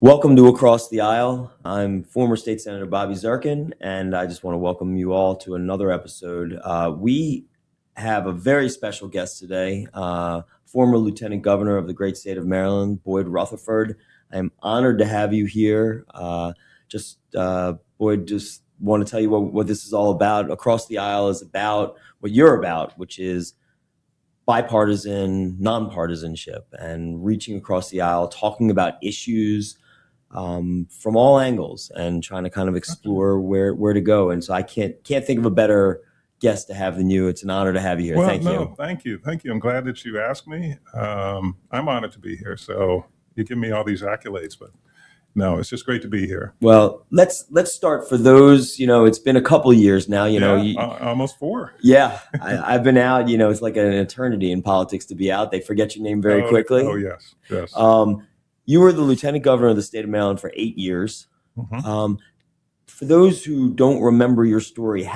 Welcome to Across the Aisle. I'm former State Senator Bobby Zirkin, and I just want to welcome you all to another episode. We have a very special guest today, former Lieutenant Governor of the great state of Maryland, Boyd Rutherford. I'm honored to have you here. Boyd, just want to tell you what this is all about. Across the Aisle is about what you're about, which is bipartisan, nonpartisanship, and reaching across the aisle, talking about issues from all angles and trying to kind of explore where to go. And so I can't think of a better guest to have than you. It's an honor to have you here. Well, Thank you. thank you. Thank you. I'm glad that you asked me. I'm honored to be here. So you give me all these accolades, but no, it's just great to be here. Well, let's start for those, it's been a couple years now, Almost four. Yeah, I've been out, it's like an eternity in politics to be out. They forget your name very quickly. Oh, yes, yes. You were the Lieutenant Governor of the state of Maryland for 8 years. Mhm. For those who don't remember your story,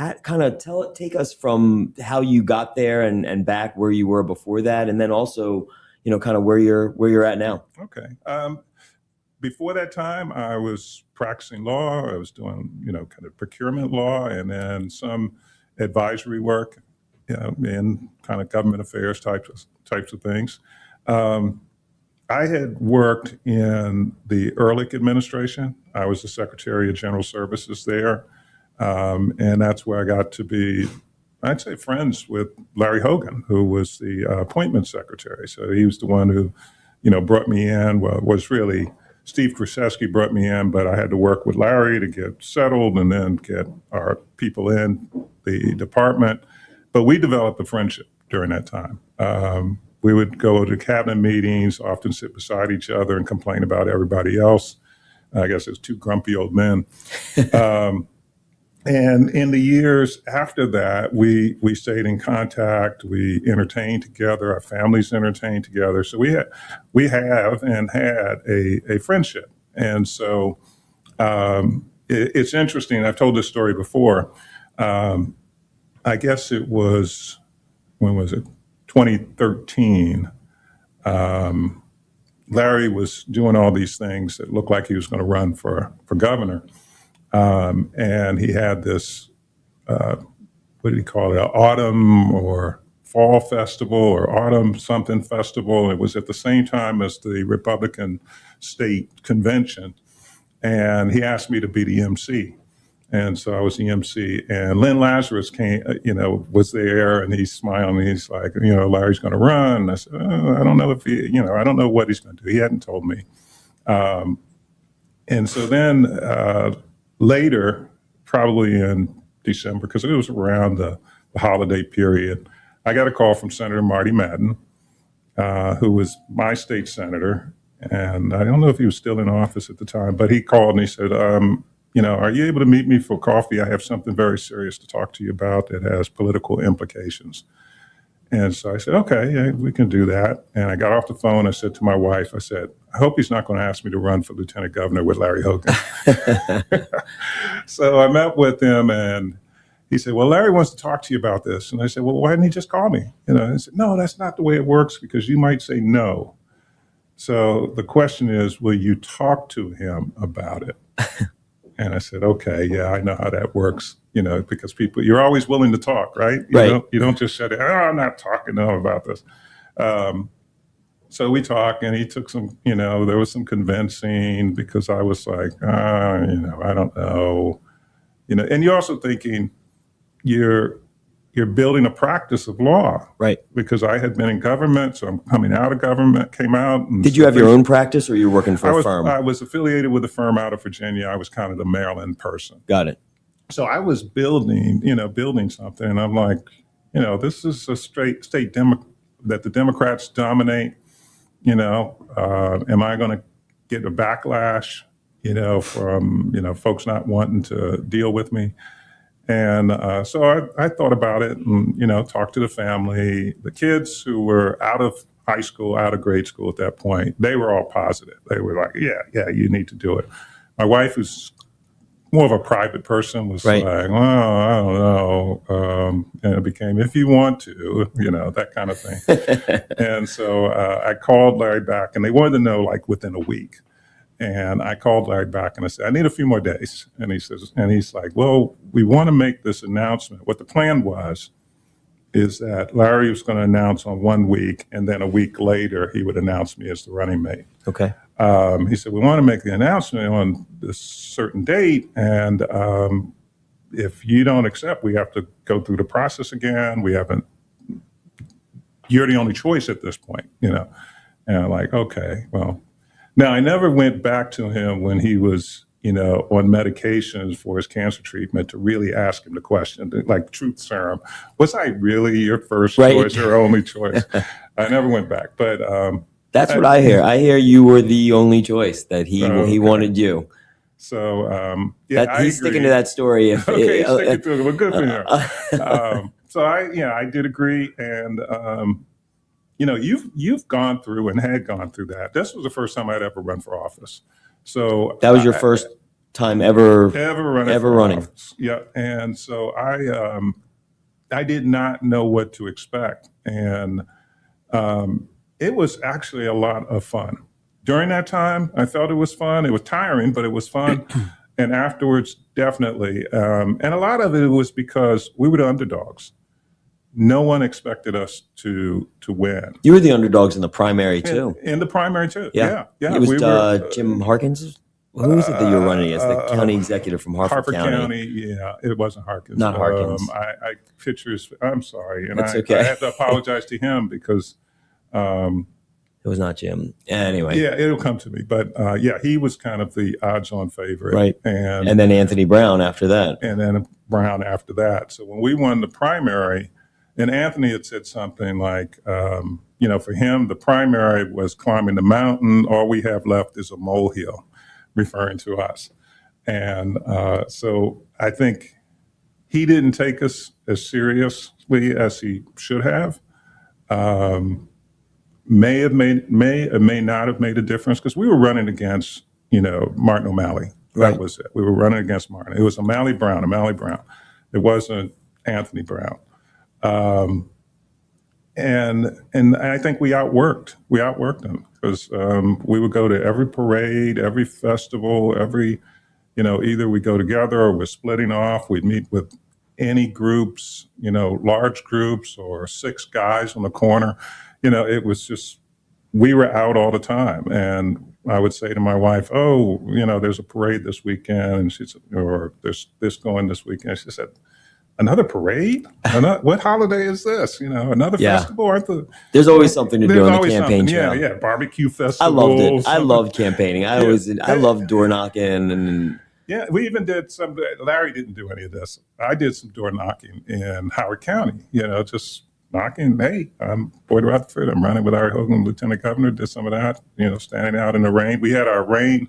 take us from how you got there and back where you were before that, and then also, kind of where you're at now. Okay. Before that time, I was practicing law. I was doing, kind of procurement law and then some advisory work, in kind of government affairs types of things. I had worked in the Ehrlich administration. I was the Secretary of General Services there. And that's where I got to be, I'd say, friends with Larry Hogan, who was the appointment secretary. So he was the one who, brought me in. Well, it was really Steve Krusevsky brought me in, but I had to work with Larry to get settled and then get our people in the department. But we developed a friendship during that time. We would go to cabinet meetings, often sit beside each other and complain about everybody else. I guess it was two grumpy old men. And in the years after that, we stayed in contact. We entertained together. Our families entertained together. So we have and had a friendship. And so it's interesting. I've told this story before. I guess it was, when was it? 2013. Larry was doing all these things that looked like he was going to run for governor. And he had this, what did he call it, autumn or fall festival or autumn something festival. It was at the same time as the Republican state convention. And he asked me to be the MC. And so I was the MC. And Lynn Lazarus came, was there, and he's smiling. He's like, Larry's going to run. And I said, I don't know if I don't know what he's going to do. He hadn't told me. And so then later, probably in December, because it was around the holiday period, I got a call from Senator Marty Madden, who was my state senator. And I don't know if he was still in office at the time, but he called and he said, are you able to meet me for coffee? I have something very serious to talk to you about that has political implications. And so I said, okay, yeah, we can do that. And I got off the phone. I said to my wife, I said, I hope he's not going to ask me to run for lieutenant governor with Larry Hogan. So I met with him and he said, well, Larry wants to talk to you about this. And I said, well, why didn't he just call me? He said, no, that's not the way it works because you might say no. So the question is, will you talk to him about it? And I said, okay, yeah, I know how that works, because you're always willing to talk, right? You don't just shut it, I'm not talking to him about this. So we talked and he took some, there was some convincing because I was like, I don't know, and you're also thinking you're building a practice of law. Right. Because I had been in government, so I'm coming out of government, came out. And Did you have your own practice or you were working for a firm? I was affiliated with a firm out of Virginia. I was kind of the Maryland person. Got it. So I was building something. And I'm like, this is a state that the Democrats dominate. Am I going to get a backlash, from, folks not wanting to deal with me? And so I thought about it and, talked to the family. The kids who were out of high school, out of grade school at that point, they were all positive. They were like, yeah, you need to do it. My wife, who's more of a private person, was Right. like, well, I don't know. And it became, if you want to, that kind of thing. And so I called Larry back and they wanted to know like within a week. And I called Larry back and I said, I need a few more days. And he's like, well, we want to make this announcement. What the plan was is that Larry was going to announce on 1 week, and then a week later he would announce me as the running mate. Okay. He said, we want to make the announcement on this certain date, and if you don't accept, we have to go through the process again. You're the only choice at this point, And I'm like, okay, well. Now, I never went back to him when he was, on medications for his cancer treatment to really ask him the question, like truth serum. Was I really your first choice or only choice? I never went back, but that's what I hear. I hear you were the only choice, that he wanted you. So he's sticking to that story. If okay, he's sticking to it. Well, good for him. So I did agree, and you've gone through and had gone through that. This was the first time I'd ever run for office. So that was your first time ever running. Office. Yeah, and so I did not know what to expect, and it was actually a lot of fun. During that time, I felt it was fun. It was tiring, but it was fun. And afterwards, definitely. And a lot of it was because we were the underdogs. No one expected us to win. You were the underdogs in the primary too. In the primary too. Yeah. It was Jim Harkins. Who was it that you were running as? The county executive from Harford County. Yeah, it wasn't Harkins. Not Harkins. I pictures. I'm sorry, and okay. I have to apologize to him because it was not Jim. Anyway. Yeah, it'll come to me. But he was kind of the odds-on favorite. Right. And then Anthony Brown after that. And then Brown after that. So when we won the primary, and Anthony had said something like, for him, the primary was climbing the mountain. All we have left is a molehill, referring to us. And so I think he didn't take us as seriously as he should have. May or may not have made a difference because we were running against, Martin O'Malley. That was it. We were running against Martin. It was O'Malley Brown. It wasn't Anthony Brown. And I think we outworked them because we would go to every parade, every festival, either we go together or we're splitting off. We'd meet with any groups, large groups or 6 guys on the corner. It was just, we were out all the time. And I would say to my wife, there's a parade this weekend. And she said, or there's this going this weekend. She said, another parade? What holiday is this? Another festival? There's always something to do on the campaign trail. Yeah, barbecue festival. I loved it. I loved campaigning. I loved door knocking and. Yeah, we even did some. Larry didn't do any of this. I did some door knocking in Howard County. Just knocking. Hey, I'm Boyd Rutherford. I'm running with Larry Hogan, Lieutenant Governor. Did some of that. Standing out in the rain. We had our rain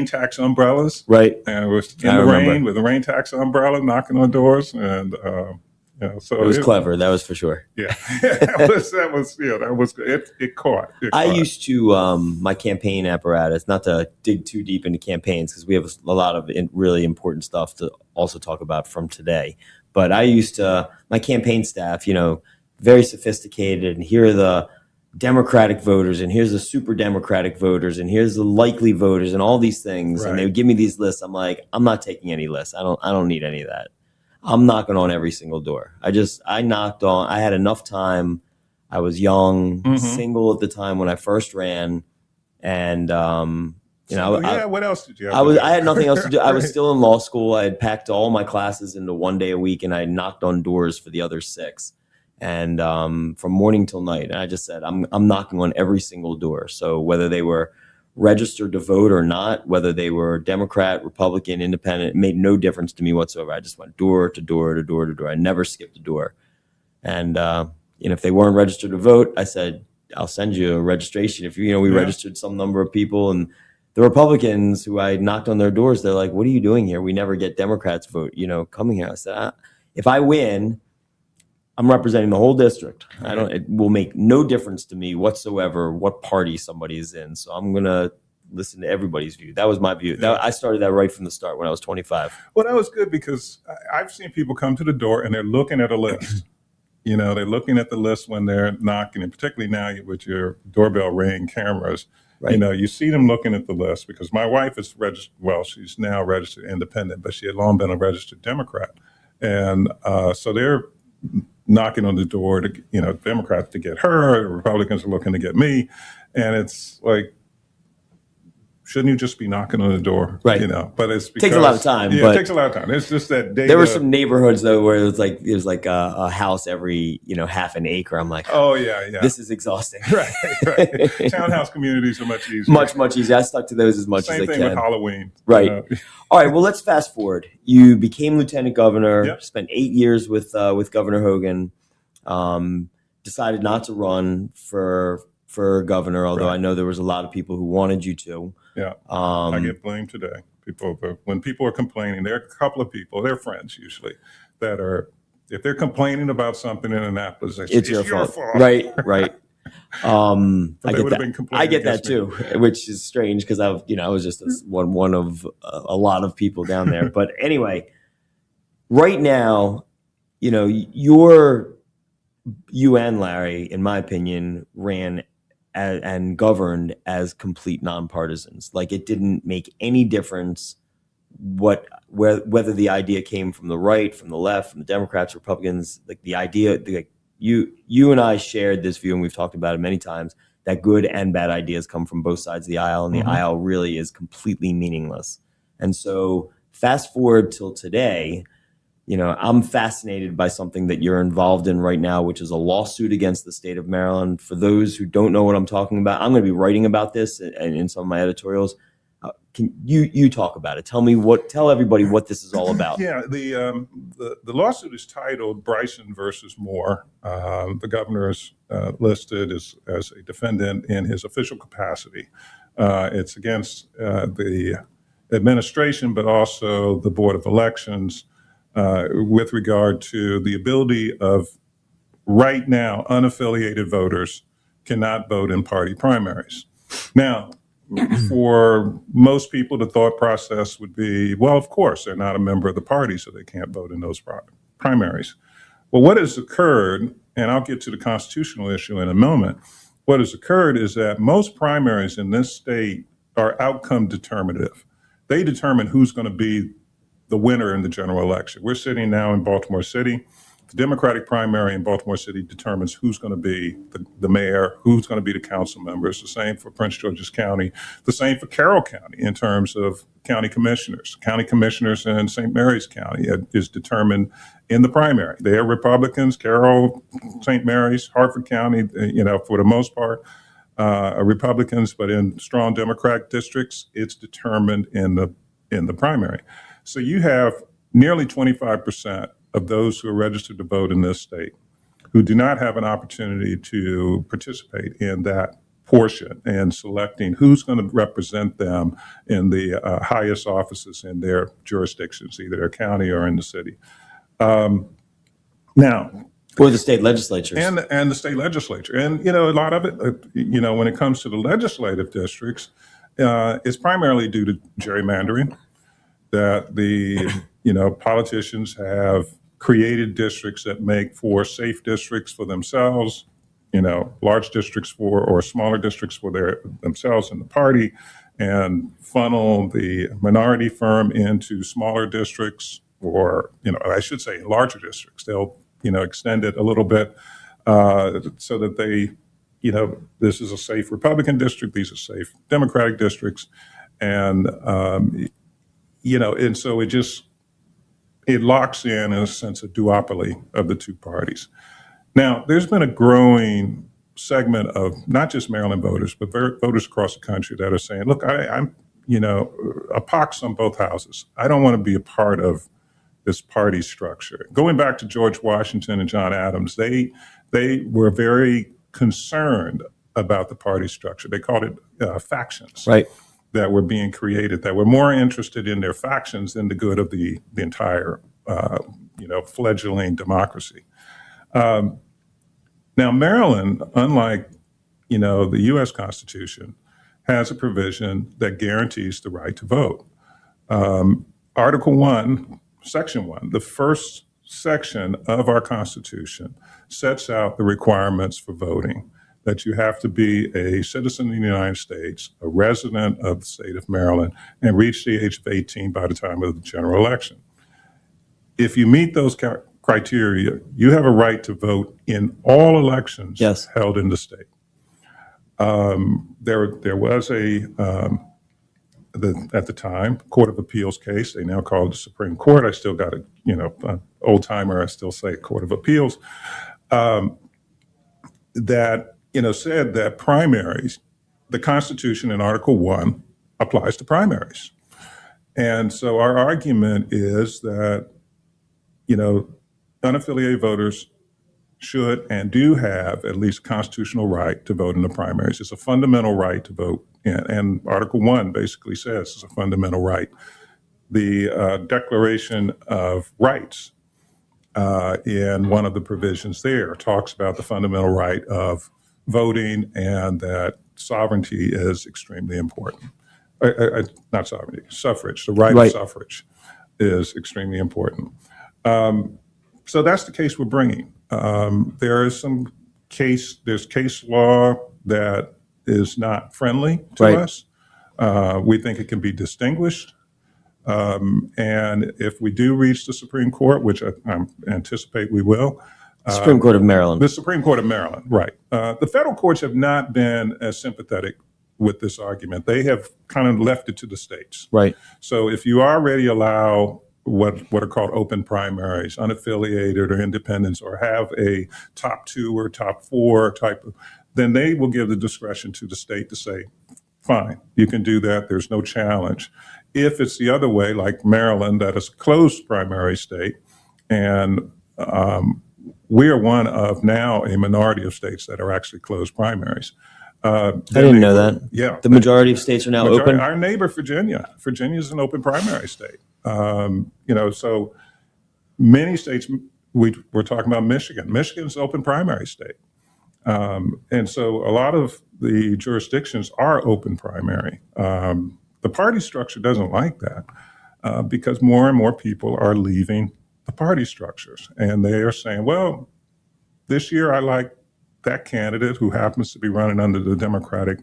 tax umbrellas. Right. And it was in the rain with a rain tax umbrella, knocking on doors, and so it was clever. That was for sure. Yeah, that was good. It caught. I used to my campaign apparatus. Not to dig too deep into campaigns because we have a lot of really important stuff to also talk about from today. But I used to my campaign staff, very sophisticated, and here are the Democratic voters, and here's the super Democratic voters, and here's the likely voters, and all these things. Right. And they would give me these lists. I'm like, I'm not taking any lists. I don't need any of that. I'm knocking on every single door. I knocked on. I had enough time. I was young, single at the time when I first ran, and what else did you have? I had nothing else to do. I was still in law school. I had packed all my classes into 1 day a week, and I knocked on doors for the other 6. And from morning till night. And I just said, I'm knocking on every single door. So whether they were registered to vote or not, whether they were Democrat, Republican, Independent, it made no difference to me whatsoever. I just went door to door to door to door. I never skipped a door. And if they weren't registered to vote, I said, I'll send you a registration. If we registered some number of people, and the Republicans who I knocked on their doors, they're like, what are you doing here? We never get Democrats vote, coming here. I said, if I win, I'm representing the whole district. It will make no difference to me whatsoever what party somebody is in. So I'm going to listen to everybody's view. That was my view. I started that right from the start when I was 25. Well, that was good because I've seen people come to the door and they're looking at a list. They're looking at the list when they're knocking, and particularly now with your doorbell ring cameras, Right. You see them looking at the list because my wife is registered. Well, she's now registered independent, but she had long been a registered Democrat, and so they're knocking on the door to Democrats to get her, Republicans are looking to get me, and it's like, shouldn't you just be knocking on the door? Right. But it's because Takes a lot of time, yeah, it but takes a lot of time. It's just that data. there were some neighborhoods though where there's like a house every half an acre. I'm like, Oh yeah, yeah. this is exhausting. Right, right. Townhouse communities are much easier. Much easier. I stuck to those as much as I Same can. thing with Halloween. Right. All right. Well, let's fast forward. You became lieutenant governor. Yep. Spent 8 years with Governor Hogan. Decided not to run for governor, although Right. I know there was a lot of people who wanted you to. Yeah. I get blamed today. When people are complaining, there are a couple of people, they're friends usually, that are, if they're complaining about something in Annapolis, they say, It's your fault. Right. But I they get would have that. been complaining I get that against me. too, which is strange because I was just one of a lot of people down there. But anyway, right now, you and Larry, in my opinion, ran and governed as complete nonpartisans. Like it didn't make any difference whether the idea came from the right, from the left, from the Democrats, Republicans. Like the idea, you and I shared this view, and we've talked about it many times, that good and bad ideas come from both sides of the aisle, and the aisle really is completely meaningless. And so fast forward till today, I'm fascinated by something that you're involved in right now, which is a lawsuit against the state of Maryland. For those who don't know what I'm talking about, I'm going to be writing about this in some of my editorials. Can you talk about it? Tell everybody what this is all about. Yeah, the lawsuit is titled Bryson versus Moore. The governor is listed as a defendant in his official capacity. It's against the administration, but also the Board of Elections with regard to the ability of right now unaffiliated voters cannot vote in party primaries. Now, for most people, the thought process would be, well, of course, they're not a member of the party, so they can't vote in those primaries. Well, what has occurred, and I'll get to the constitutional issue in a moment, what has occurred is that most primaries in this state are outcome determinative. They determine who's going to be the winner in the general election. We're sitting now in Baltimore City. The Democratic primary in Baltimore City determines who's going to be the mayor, who's going to be the council members. The same for Prince George's County. The same for Carroll County in terms of county commissioners. County commissioners in St. Mary's County is determined in the primary. They are Republicans. Carroll, St. Mary's, Hartford County, for the most part, are Republicans. But in strong Democratic districts, it's determined in the primary. So you have nearly 25% of those who are registered to vote in this state who do not have an opportunity to participate in that portion and selecting who's going to represent them in the highest offices in their jurisdictions, either their county or in the city. Now, or the state legislatures. And the state legislature. And, a lot of it, when it comes to the legislative districts, is primarily due to gerrymandering, that the, politicians have created districts that make for safe districts for themselves, large districts or smaller districts for themselves and the party, and funnel the minority firm into smaller districts, or, I should say larger districts. They'll, extend it a little bit so that they, this is a safe Republican district, these are safe Democratic districts. And, and so it locks in a sense of duopoly of the two parties. Now, there's been a growing segment of not just Maryland voters, but voters across the country that are saying, look, I'm, a pox on both houses. I don't want to be a part of this party structure. Going back to George Washington and John Adams, they were very concerned about the party structure. They called it factions. Right. That were being created, that were more interested in their factions than the good of the entire, fledgling democracy. Now, Maryland, unlike, the U.S. Constitution, has a provision that guarantees the right to vote. Article 1, Section 1, the first section of our Constitution, sets out the requirements for voting. that you have to be a citizen of the United States, a resident of the state of Maryland, and reach the age of 18 by the time of the general election. If you meet those criteria, you have a right to vote in all elections Yes. held in the state. There was at the time, Court of Appeals case. They now call it the Supreme Court. I still got old timer. I still say Court of Appeals. That said that primaries, the Constitution in Article 1 applies to primaries. And so our argument is that, unaffiliated voters should and do have at least a constitutional right to vote in the primaries. It's a fundamental right to vote. And Article 1 basically says it's a fundamental right. The Declaration of Rights in one of the provisions there talks about the fundamental right of voting and that sovereignty is extremely important. Not sovereignty, suffrage. The right of suffrage is extremely important. So that's the case we're bringing. There is there's case law that is not friendly to us. We think it can be distinguished. And if we do reach the Supreme Court, which I anticipate we will. Supreme Court of Maryland. The Supreme Court of Maryland, right. The federal courts have not been as sympathetic with this argument. They have kind of left it to the states. Right. So if you already allow what are called open primaries, unaffiliated or independents, or have a top 2 or top 4 type of, then they will give the discretion to the state to say, fine, you can do that. There's no challenge. If it's the other way, like Maryland, that is a closed primary state, and we are one of now a minority of states that are actually closed primaries. I didn't know that. Yeah. The majority of states are now open? Our neighbor, Virginia is an open primary state. So many states, we're talking about Michigan. Michigan's an open primary state. And so a lot of the jurisdictions are open primary. The party structure doesn't like that because more and more people are leaving the party structures. And they are saying, well, this year I like that candidate who happens to be running under the Democratic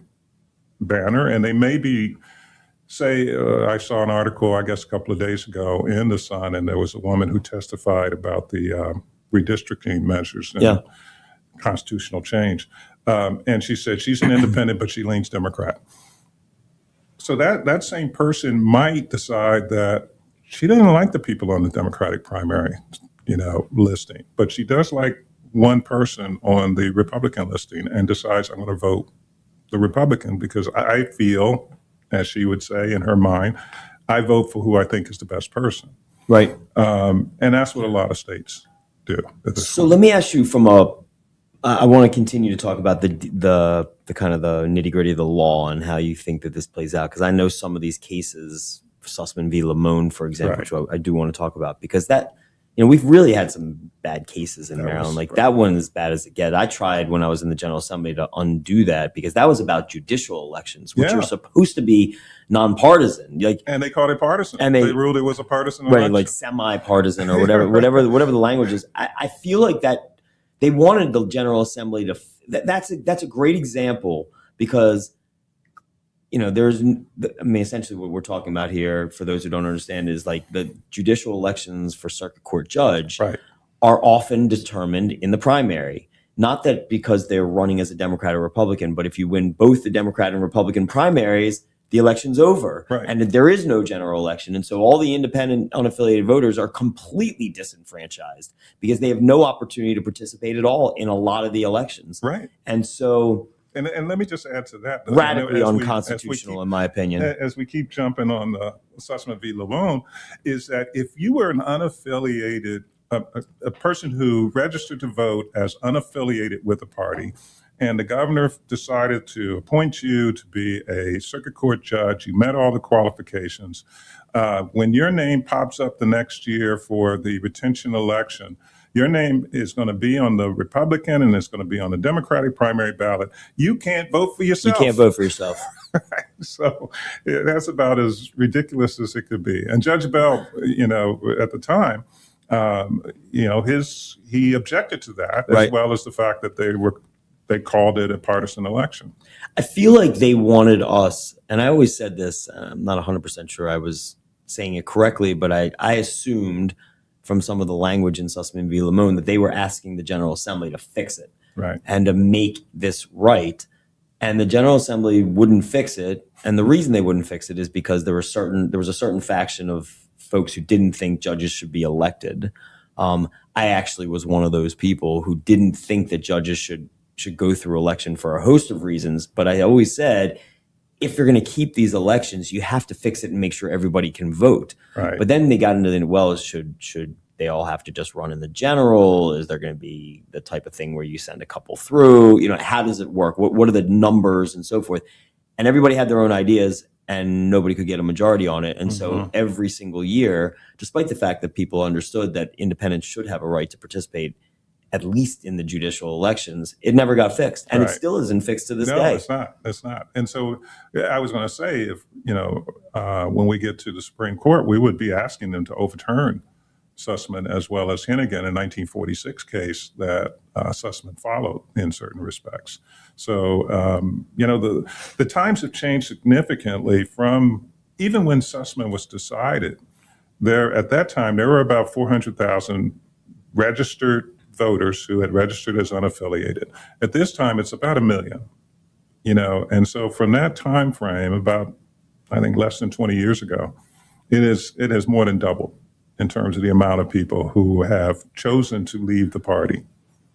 banner. And they may be, I saw an article, I guess, a couple of days ago in The Sun, and there was a woman who testified about the redistricting measures and constitutional change. And she said she's an independent, but she leans Democrat. So that same person might decide that she doesn't like the people on the Democratic primary, listing, but she does like one person on the Republican listing and decides I'm going to vote the Republican because I feel, as she would say in her mind, I vote for who I think is the best person. Right. And that's what a lot of states do. So let me ask you I want to continue to talk about the kind of the nitty gritty of the law and how you think that this plays out. Because I know some of these cases, Sussman v. Lamone, for example, Right. which I do want to talk about because that, we've really had some bad cases in Maryland. That one is as bad as it gets. I tried when I was in the General Assembly to undo that because that was about judicial elections, which are supposed to be nonpartisan. And they called it partisan. And they ruled it was a partisan election. Right, like semi-partisan or whatever the language is. I feel like that they wanted the General Assembly to. That's a great example because. Essentially what we're talking about here, for those who don't understand, is like the judicial elections for circuit court judge are often determined in the primary. Not that because they're running as a Democrat or Republican, but if you win both the Democrat and Republican primaries, the election's over. Right. And there is no general election. And so all the independent, unaffiliated voters are completely disenfranchised because they have no opportunity to participate at all in a lot of the elections. Right. And so... And let me just add to that. Radically unconstitutional, in my opinion. As we keep jumping on the Sussman v. Lamone, is that if you were an unaffiliated, a person who registered to vote as unaffiliated with a party, and the governor decided to appoint you to be a circuit court judge, you met all the qualifications, when your name pops up the next year for the retention election, your name is going to be on the Republican and it's going to be on the Democratic primary ballot. You can't vote for yourself. You can't vote for yourself. So that's about as ridiculous as it could be. And Judge Bell, at the time, he objected to that, as well as the fact that they were they called it a partisan election. I feel like they wanted us, and I always said this, I'm not 100% sure I was saying it correctly, but I assumed from some of the language in Sussman v. Lamone that they were asking the General Assembly to fix it Right. and to make this right. And the General Assembly wouldn't fix it. And the reason they wouldn't fix it is because there was a certain faction of folks who didn't think judges should be elected. I actually was one of those people who didn't think that judges should go through election for a host of reasons. But I always said, if you're going to keep these elections, you have to fix it and make sure everybody can vote. Right. But then they got into the, well, should they all have to just run in the general? Is there going to be the type of thing where you send a couple through? You know, how does it work? What are the numbers and so forth? And everybody had their own ideas, and nobody could get a majority on it. And so every single year, despite the fact that people understood that independents should have a right to participate, at least in the judicial elections, it never got fixed. And it still isn't fixed to this day. No, it's not. It's not. And so I was going to say, if, when we get to the Supreme Court, we would be asking them to overturn Sussman as well as Hennigan in 1946 case that Sussman followed in certain respects. So, the times have changed significantly from even when Sussman was decided. At that time, there were about 400,000 registered voters who had registered as unaffiliated. At this time, it's about 1 million, and so from that time frame, about, I think, less than 20 years ago, it has more than doubled in terms of the amount of people who have chosen to leave the party.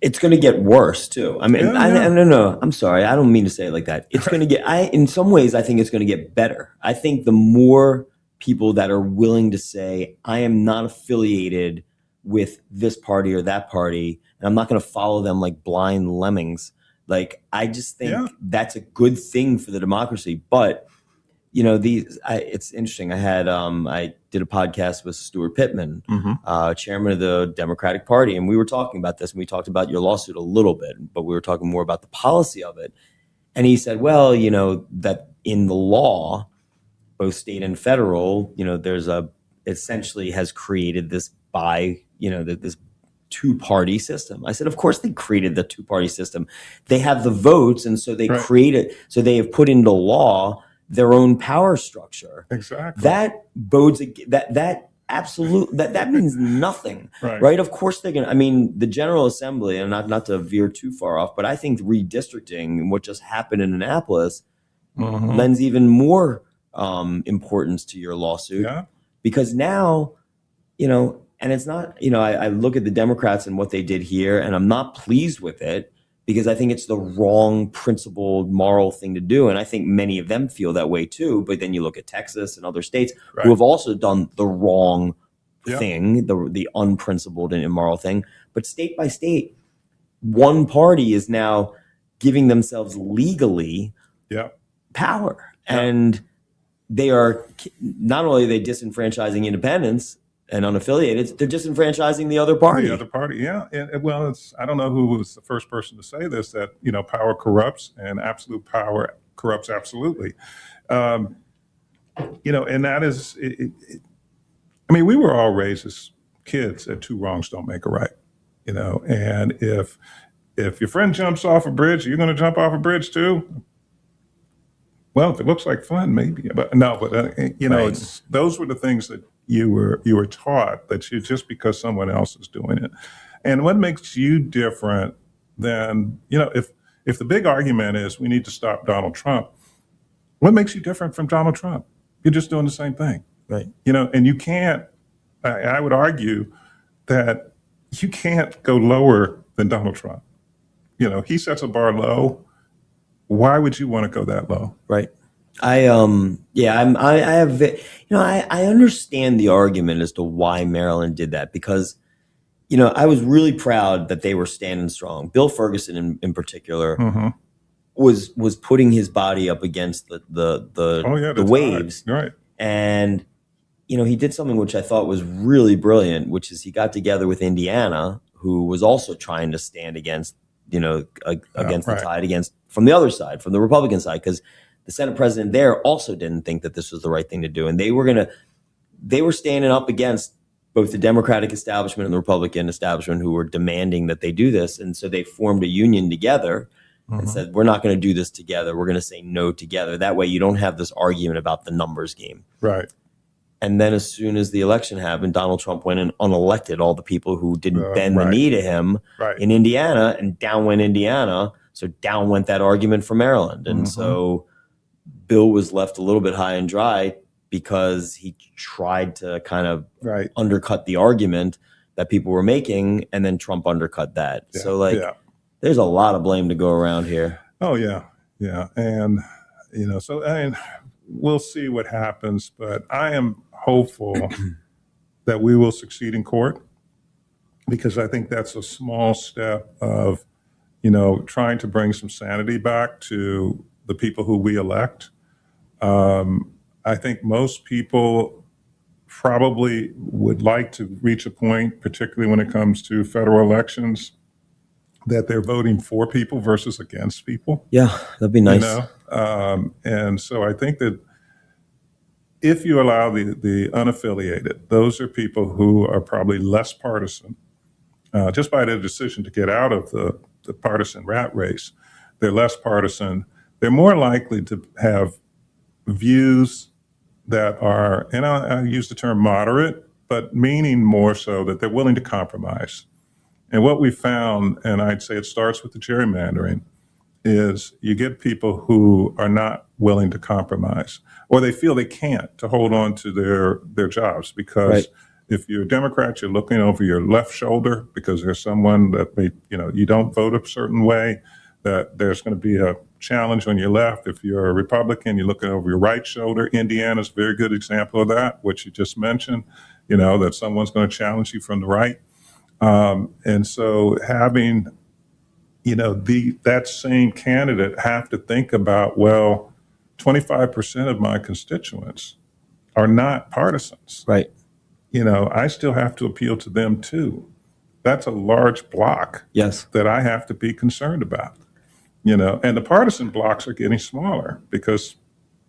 It's going to get worse too. I mean, no, I'm sorry. I don't mean to say it like that. It's going to get, in some ways, I think it's going to get better. I think the more people that are willing to say, I am not affiliated with this party or that party, and I'm not going to follow them like blind lemmings. Like, I just think that's a good thing for the democracy. But, it's interesting. I did a podcast with Stuart Pittman, chairman of the Democratic Party, and we were talking about this, and we talked about your lawsuit a little bit, but we were talking more about the policy of it. And he said, well, that in the law, both state and federal, there's essentially has created this this two-party system. I said, of course they created the two-party system. They have the votes, and so they created, so they have put into law their own power structure. Exactly. That bodes that means nothing, right? Of course they're gonna. I mean, the General Assembly, and not to veer too far off, but I think redistricting and what just happened in Annapolis lends even more importance to your lawsuit, because now, and it's not, I look at the Democrats and what they did here, and I'm not pleased with it, because I think it's the wrong principled moral thing to do. And I think many of them feel that way too. But then you look at Texas and other states who have also done the wrong thing, the unprincipled and immoral thing. But state by state, one party is now giving themselves legally power. And they are, not only are they disenfranchising independents and unaffiliated, they're disenfranchising the other party. The other party, yeah. And well, I don't know who was the first person to say this, that, power corrupts and absolute power corrupts absolutely. And that is, I mean, we were all raised as kids that two wrongs don't make a right, and if your friend jumps off a bridge, you're going to jump off a bridge too. Well, if it looks like fun, maybe, but no. But it's, those were the things that you were taught, that you, just because someone else is doing it. And what makes you different than, if the big argument is we need to stop Donald Trump, what makes you different from Donald Trump? You're just doing the same thing, right? And you can't. I would argue that you can't go lower than Donald Trump. He sets a bar low. Why would you want to go that low? Right. I understand the argument as to why Maryland did that, because, I was really proud that they were standing strong. Bill Ferguson in particular was putting his body up against the waves. Right. And, he did something which I thought was really brilliant, which is he got together with Indiana, who was also trying to stand against against the tide, from the other side, from the Republican side, because the Senate president there also didn't think that this was the right thing to do. And they were standing up against both the Democratic establishment and the Republican establishment, who were demanding that they do this. And so they formed a union together and Mhm. said, we're not going to do this together. We're going to say no together. That way you don't have this argument about the numbers game. Right. And then as soon as the election happened, Donald Trump went and unelected all the people who didn't bend the Right. knee to him Right. in Indiana, and down went Indiana. So down went that argument for Maryland. And Mhm. so Bill was left a little bit high and dry because he tried to kind of Right. undercut the argument that people were making, and then Trump undercut that. Yeah. So like, Yeah. there's a lot of blame to go around here. Oh yeah. Yeah. And so I mean, we'll see what happens, but I am hopeful that we will succeed in court, because I think that's a small step of, trying to bring some sanity back to the people who we elect. I think most people probably would like to reach a point, particularly when it comes to federal elections, that they're voting for people versus against people. Yeah, that'd be nice. And so I think that if you allow the unaffiliated, those are people who are probably less partisan, just by their decision to get out of the partisan rat race. They're less partisan. They're more likely to have views that are, and I use the term moderate, but meaning more so that they're willing to compromise. And what we found, and I'd say it starts with the gerrymandering, is you get people who are not willing to compromise, or they feel they can't, to hold on to their jobs. Because Right. if you're a Democrat, you're looking over your left shoulder because there's someone that you don't vote a certain way, that there's going to be a challenge on your left. If you're a Republican, you're looking over your right shoulder. Indiana's a very good example of that, what you just mentioned, that someone's going to challenge you from the right. And so having, that same candidate have to think about, well, 25% of my constituents are not partisans. Right. I still have to appeal to them too. That's a large block Yes. that I have to be concerned about. And the partisan blocks are getting smaller because,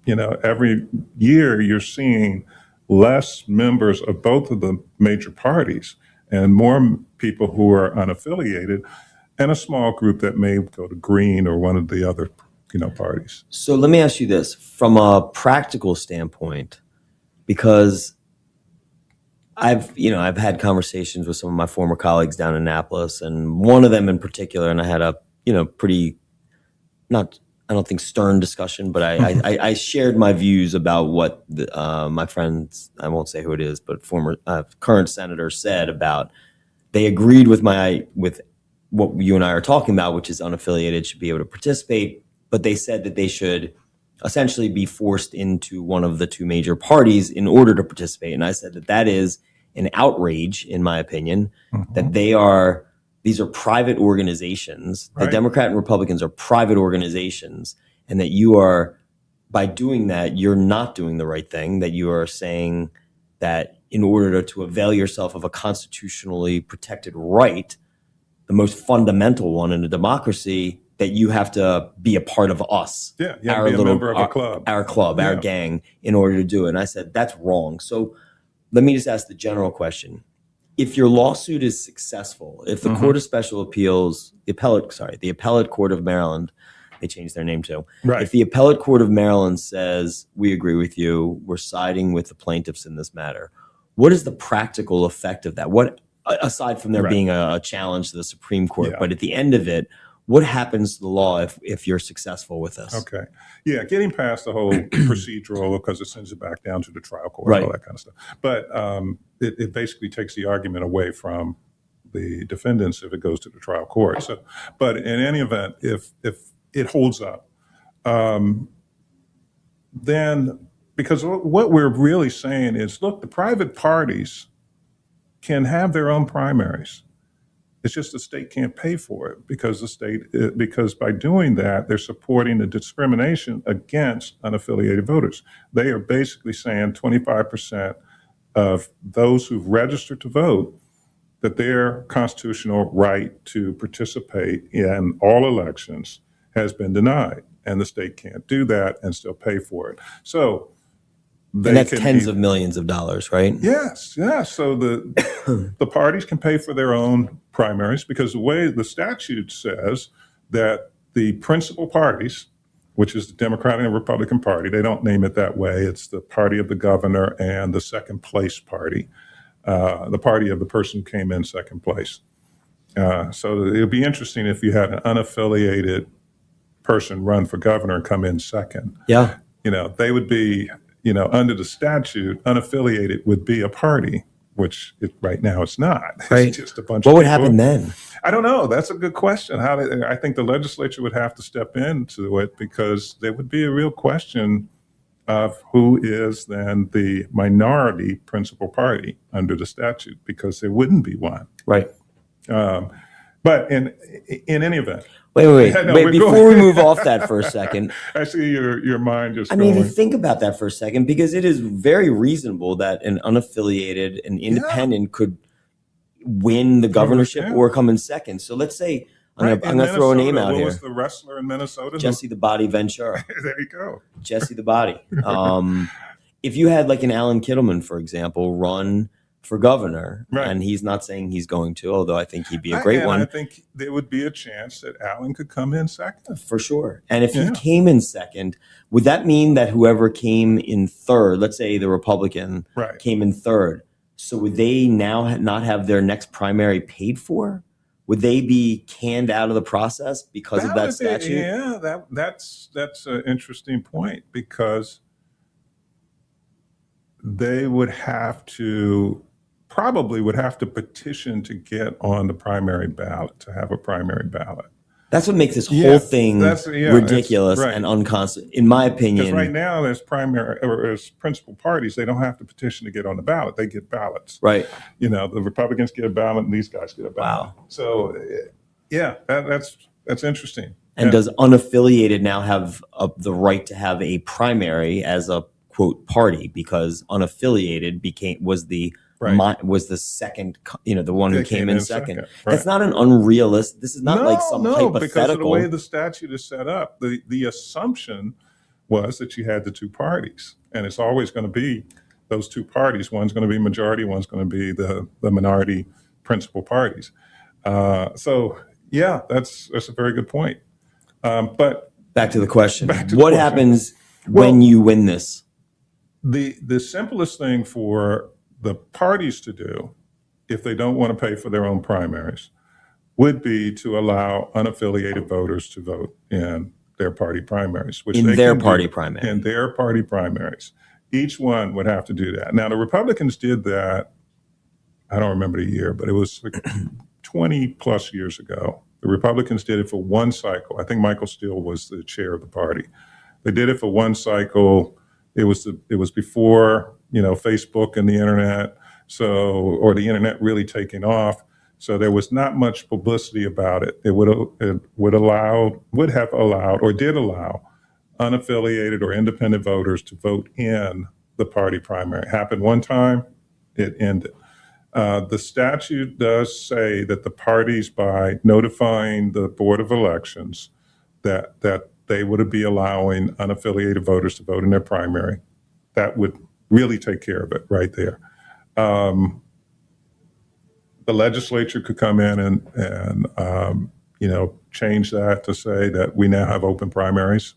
every year you're seeing less members of both of the major parties and more people who are unaffiliated, and a small group that may go to Green or one of the other, parties. So let me ask you this from a practical standpoint, because I've had conversations with some of my former colleagues down in Annapolis, and one of them in particular, and I had a, pretty, not, I don't think stern discussion, but I shared my views about what my friends, I won't say who it is, but former current senator said about, they agreed with what you and I are talking about, which is unaffiliated should be able to participate, but they said that they should essentially be forced into one of the two major parties in order to participate. And I said that is an outrage, in my opinion, that these are private organizations. The Right. Democrat and Republicans are private organizations, and that you are, by doing that, you're not doing the right thing, that you are saying that in order to avail yourself of a constitutionally protected right, the most fundamental one in a democracy, that you have to be a part of us. Yeah, you have to be a member of a club. Our club, our Yeah. gang, in order to do it. And I said, that's wrong. So let me just ask the general question. If your lawsuit is successful, if the Court of Special Appeals, the Appellate Court of Maryland, they changed their name too. Right. If the Appellate Court of Maryland says, we agree with you, we're siding with the plaintiffs in this matter, what is the practical effect of that? What, aside from there Right. being a challenge to the Supreme Court, Yeah. but at the end of it, what happens to the law if you're successful with this? Okay. Yeah, getting past the whole procedural, because it sends it back down to the trial court, Right. all that kind of stuff. But it basically takes the argument away from the defendants if it goes to the trial court. So, but in any event, if it holds up, then, because what we're really saying is, look, the private parties can have their own primaries. It's just the state can't pay for it because by doing that, they're supporting the discrimination against unaffiliated voters. They are basically saying 25% of those who've registered to vote, that their constitutional right to participate in all elections has been denied, and the state can't do that and still pay for it. So And that's tens of millions of dollars, right? Yes, yes. So the parties can pay for their own primaries, because the way the statute says that the principal parties, which is the Democratic and Republican Party, they don't name it that way. It's the party of the governor and the second place party, the party of the person who came in second place. So it would be interesting if you had an unaffiliated person run for governor and come in second. Yeah. They would be, under the statute, unaffiliated would be a party, which right now it's not. Right. It's just a bunch What of would people. happen then? I don't know. That's a good question. I think the legislature would have to step into it, because there would be a real question of who is then the minority principal party under the statute, because there wouldn't be one. Right. But in any event, Wait. No, Wait, we're before going- we move off that for a second, I see your mind just I mean, if going. you think about that for a second, because it is very reasonable that an unaffiliated, an independent could win the governorship Yeah. or come in second. So let's say, I'm Right, going to throw a name Minnesota, out what here. was the wrestler in Minnesota? Jesse the Body Ventura. There you go. Jesse the Body. If you had like an Alan Kittleman, for example, run for governor, Right. and he's not saying he's going to, although I think he'd be a great one. I think there would be a chance that Alan could come in second. For sure. And if he Yeah. came in second, would that mean that whoever came in third, let's say the Republican Right. came in third, so would they now not have their next primary paid for? Would they be canned out of the process because of that would be- statute? Yeah, that's an interesting point, because they probably would have to petition to get on the primary ballot, to have a primary ballot. That's what makes this Yeah, whole thing yeah, ridiculous right. and unconstitutional, in my Because opinion. right now, as primary or as principal parties, they don't have to petition to get on the ballot. They get ballots. Right. The Republicans get a ballot, and these guys get a ballot. Wow. So, yeah, that's interesting. And Yeah. does unaffiliated now have the right to have a primary as a quote party, because unaffiliated was the Right. was the second, the one who They came in second. Right. That's not an unrealistic. This is not like some because of the hypothetical. way the statute is set up, the assumption was that you had the two parties, and it's always going to be those two parties. One's going to be majority, one's going to be the minority principal parties. So yeah, that's a very good point. But Back to the question. Back to the What question. happens Well- when you win this? the simplest thing for the parties to do, if they don't want to pay for their own primaries, would be to allow unaffiliated voters to vote in their party primaries, which In they their can do party primary. in their party primaries. Each one would have to do that. Now, the Republicans did that. I don't remember the year, but it was like 20 plus years ago. The Republicans did it for one cycle. I think Michael Steele was the chair of the party. They did it for one cycle. It was before Facebook and the internet, or the internet really taking off. So there was not much publicity about it. It would have allowed or did allow unaffiliated or independent voters to vote in the party primary. It happened one time, it ended. The statute does say that the parties, by notifying the Board of Elections that they would be allowing unaffiliated voters to vote in their primary, that would really take care of it right there. The legislature could come in and change that to say that we now have open primaries.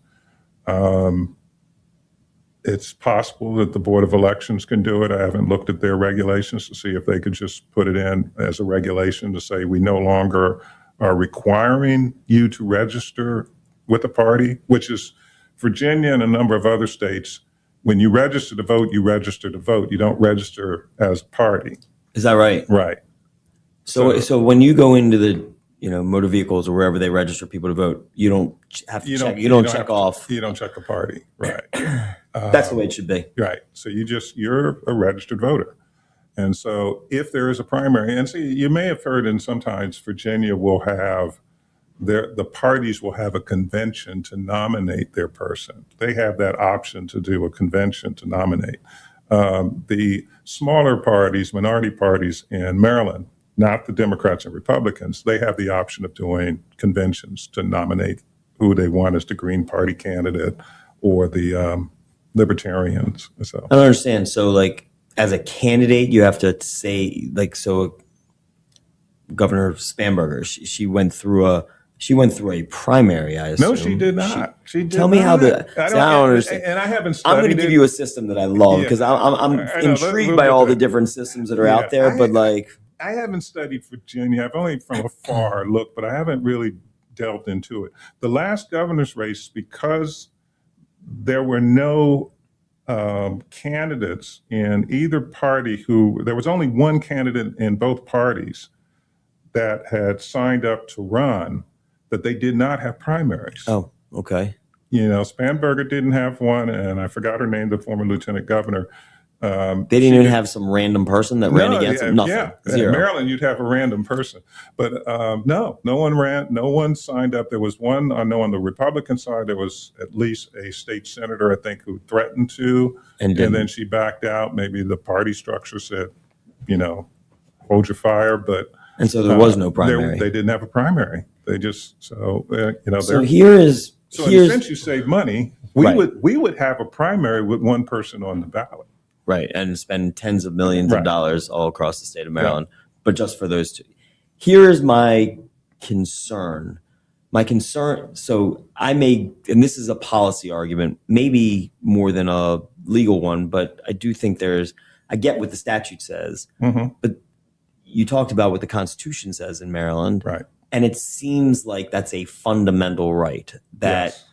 It's possible that the Board of Elections can do it. I haven't looked at their regulations to see if they could just put it in as a regulation to say we no longer are requiring you to register with a party, which is Virginia and a number of other states. When you register to vote, you register to vote. You don't register as a party. Is that right? Right. So when you go into the motor vehicles or wherever they register people to vote, you don't have to check. You don't check off. You don't check a party. Right. That's the way it should be. Right. So you're a registered voter. And so if there is a primary, and see, you may have heard, and sometimes Virginia will have the parties will have a convention to nominate their person. They have that option to do a convention to nominate. The smaller parties, minority parties in Maryland, not the Democrats and Republicans, they have the option of doing conventions to nominate who they want as the Green Party candidate or the Libertarians. So I don't understand. So like as a candidate, you have to say Governor Spanberger, she went through a She went through a primary, I No, assume. she did not. She did Tell me how not. the. I See, don't, I don't understand. and I haven't I'm going to studied give it. you a system that I love Yeah, because I'm I know. intrigued We'll by get all to the that. different systems that are Yeah, out there. But like, I haven't studied Virginia. I've only from afar looked, but I haven't really delved into it. The last governor's race, because there were no candidates in either party there was only one candidate in both parties that had signed up to run, that they did not have primaries. oh, okay. Spanberger didn't have one, and I forgot her name, the former lieutenant governor. They didn't She even did. have some random person that ran No, against yeah, them. Nothing. yeah. In Zero. Maryland, you'd have a random person, but no one ran. No one signed up. There was one. I know on the Republican side, there was at least a state senator, I think, who threatened to, And and then didn't. she backed out. Maybe the party structure said, hold your fire, but And so there was no they primary. didn't have a primary. They just So they're here's so in a sense you save money. We Right. would have a primary with one person on the ballot. right, and spend tens of millions of Right. dollars all across the state of Maryland, but just for those two. Here's my concern. My concern. So and this is a policy argument, maybe more than a legal one, but I do think I get what the statute says, Mm-hmm. but you talked about what the Constitution says in Maryland. Right. And it seems like that's a fundamental right Yes.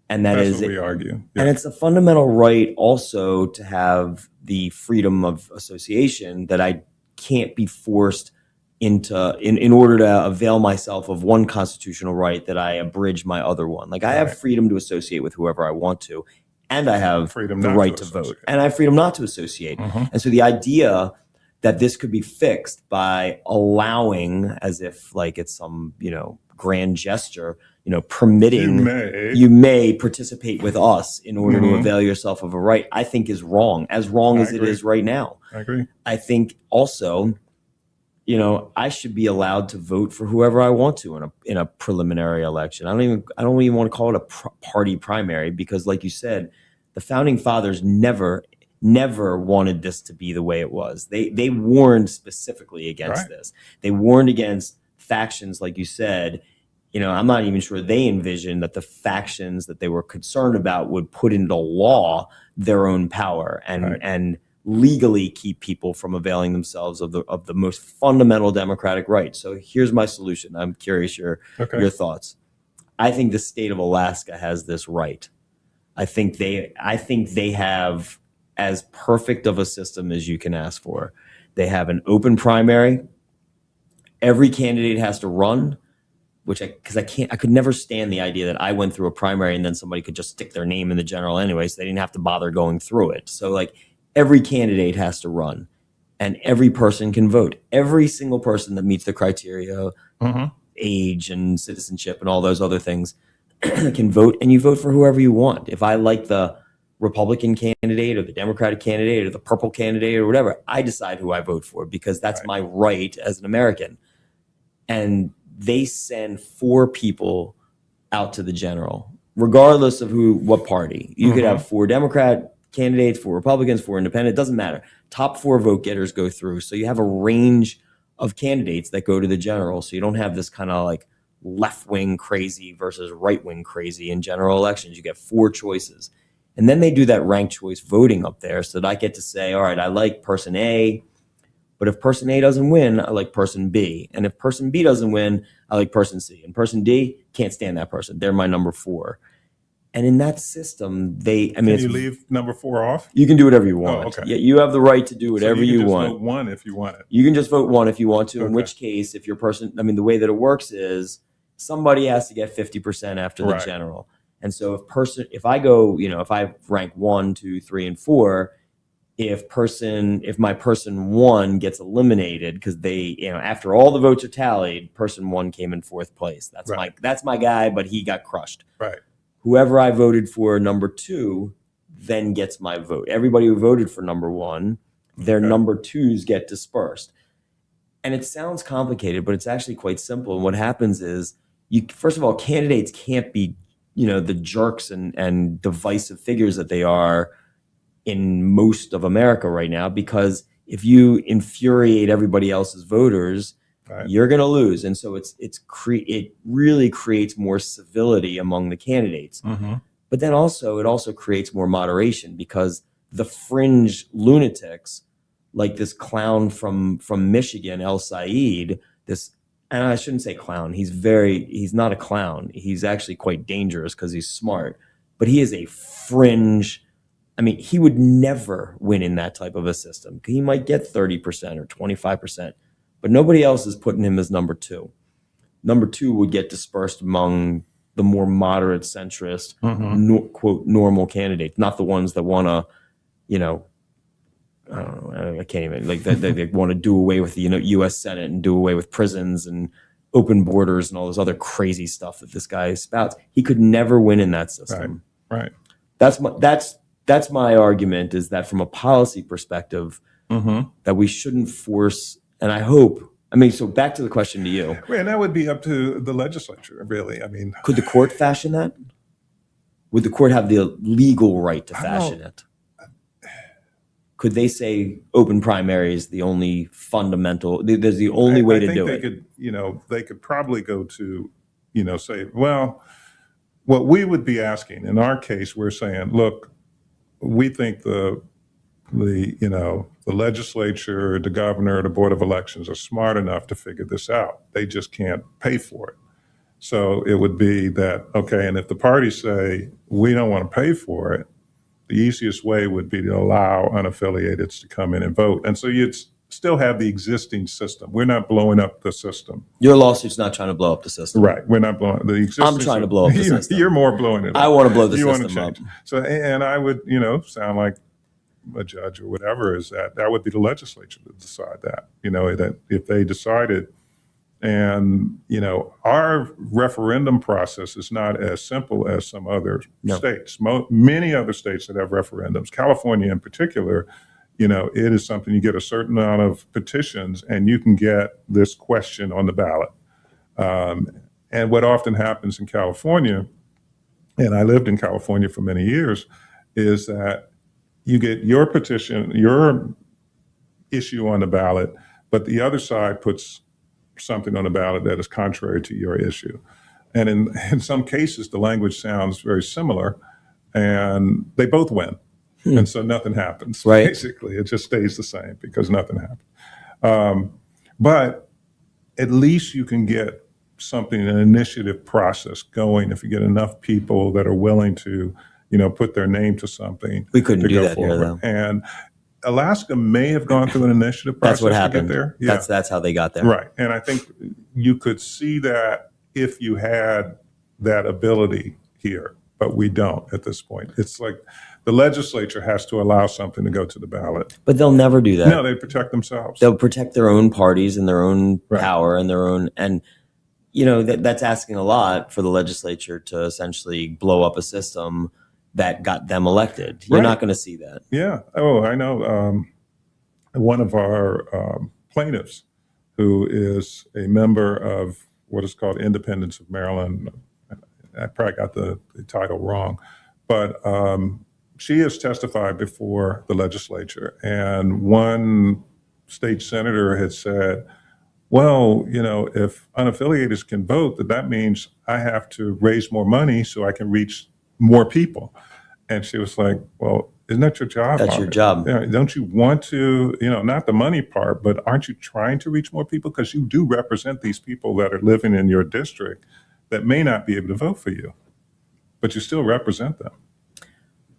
and that That's is what we argue. Yeah. and it's a fundamental right also to have the freedom of association that I can't be forced in order to avail myself of one constitutional right that I abridge my other one. Like I have Right. freedom to associate with whoever I want to, and I have Freedom the not right to to vote, associate. and I have freedom not to associate. Mhm. And so the idea that this could be fixed by allowing, as if like it's some grand gesture, permitting you may participate with us in order to Mhm. avail yourself of a right, I think is wrong, as wrong I as it agree. is right now. I agree. I think also, I should be allowed to vote for whoever I want to in a preliminary election. I don't even want to call it a party primary because, like you said, the founding fathers never wanted this to be the way it was. They warned specifically against Right. this. They warned against factions, like you said. I'm not even sure they envisioned that the factions that they were concerned about would put into law their own power Right. and legally keep people from availing themselves of the most fundamental democratic right. So here's my solution. I'm curious your thoughts. I think the state of Alaska has this right. I think they have as perfect of a system as you can ask for. They have an open primary. Every candidate has to run, because I could never stand the idea that I went through a primary and then somebody could just stick their name in the general anyway, so they didn't have to bother going through it. So like every candidate has to run and every person can vote. Every single person that meets the criteria, Mhm. age and citizenship and all those other things can vote, and you vote for whoever you want. If I like the Republican candidate or the Democratic candidate or the purple candidate or whatever, I decide who I vote for because that's Right. my right as an American. And they send 4 people out to the general, regardless of what party. You could have 4 Democrat candidates, 4 Republicans, 4 independent. It doesn't matter. Top 4 vote getters go through. So you have a range of candidates that go to the general. So you don't have this kind of like left wing crazy versus right wing crazy in general elections. You get 4 choices. And then they do that ranked choice voting up there so that I get to say, all right, I like person A, but if person A doesn't win, I like person B. And if person B doesn't win, I like person C. And person D, can't stand that person. They're my number 4. And in that system, Can you leave number 4 off? You can do whatever you want. Oh, okay. Yeah, you have the right to do whatever so you, you can just want. Vote 1 if you want it. You can just vote 1 if you want to, in Okay. which case, if your person, the way that it works is somebody has to get 50% after the Right. general. And so if I go, if I rank 1, 2, 3, and 4, if my person 1 gets eliminated because they, after all the votes are tallied, person 1 came in 4th place. That's my guy, but he got crushed. Right. Whoever I voted for number 2 then gets my vote. Everybody who voted for number 1, their number 2s get dispersed. And it sounds complicated, but it's actually quite simple. And what happens is, first of all, candidates can't be, the jerks and divisive figures that they are in most of America right now, because if you infuriate everybody else's voters, Right. you're going to lose. And so it really creates more civility among the candidates. Mm-hmm. But then also it also creates more moderation, because the fringe lunatics, like this clown from Michigan, El Said, this, and I shouldn't say clown. He's not a clown. He's actually quite dangerous because he's smart, but he is a fringe. I mean, he would never win in that type of a system. He might get 30% or 25%, but nobody else is putting him as number two. Number two would get dispersed among the more moderate centrist, quote, normal candidates, not the ones that want to, you know, I don't know, I can't even, like, they want to do away with the U.S. Senate and do away with prisons and open borders and all this other crazy stuff that this guy spouts. He could never win in that system. Right. That's my argument, is that from a policy perspective, Mm-hmm. that we shouldn't force, and I hope, I mean, so back to the question to you. And that would be up to the legislature, really. I mean, Could the court fashion that? Would the court have the legal right to fashion it? Could they say open primary is the only fundamental, there's the only way to do it? They could probably go to, say, well, what we would be asking, in our case, we're saying, look, we think the legislature, the governor, the board of elections are smart enough to figure this out. They just can't pay for it. So it would be that, okay, and if the parties say, we don't want to pay for it, the easiest way would be to allow unaffiliated to come in and vote. And so you'd still have the existing system. We're not blowing up the system. Your lawsuit's not trying to blow up the system. Right. We're not blowing the existing I'm trying to blow up the system. You're more blowing it up. I want to blow the You want to system up. change. So, and I would, sound like a judge or whatever, is that would be the legislature to decide that, that if they decided. And, our referendum process is not as simple as some other states. Many other states that have referendums, California in particular, it is something, you get a certain amount of petitions and you can get this question on the ballot. And what often happens in California, and I lived in California for many years, is that you get your petition, your issue on the ballot, but the other side puts something on the ballot that is contrary to your issue. And in some cases, the language sounds very similar and they both win. And so nothing happens. Right. Basically, it just stays the same because nothing happened. But at least you can get something, an initiative process going if you get enough people that are willing to, put their name to something. We couldn't do that here, though. And Alaska may have gone through an initiative process. That's what happened. To get there. Yeah. That's how they got there. Right. And I think you could see that if you had that ability here, but we don't at this point. It's like the legislature has to allow something to go to the ballot. But they'll never do that. No, they protect themselves. They'll protect their own parties and their own power and their own, and that's asking a lot for the legislature to essentially blow up a system that got them elected. You're not going to see that. Yeah. Oh, I know. One of our plaintiffs, who is a member of what is called Independence of Maryland, I probably got the title wrong, but she has testified before the legislature. And one state senator had said, well, if unaffiliated can vote, that means I have to raise more money so I can reach more people. And she was like, well, isn't that your job? That's your job. Don't you want to, not the money part, but aren't you trying to reach more people? Because you do represent these people that are living in your district that may not be able to vote for you, but you still represent them.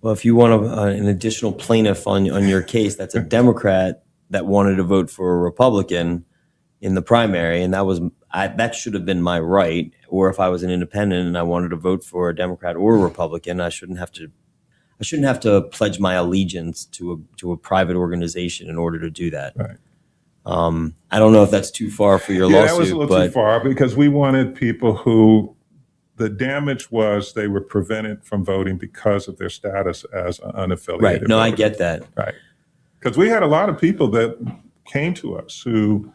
Well, if you want an additional plaintiff on your case, that's a Democrat that wanted to vote for a Republican in the primary, and that should have been my right. Or if I was an independent and I wanted to vote for a Democrat or a Republican, I shouldn't have to pledge my allegiance to a private organization in order to do that. Right. I don't know if that's too far for your lawsuit. That was a little too far, because we wanted people who the damage was they were prevented from voting because of their status as unaffiliated. Right. No, voters. I get that. Right. Because we had a lot of people that came to us who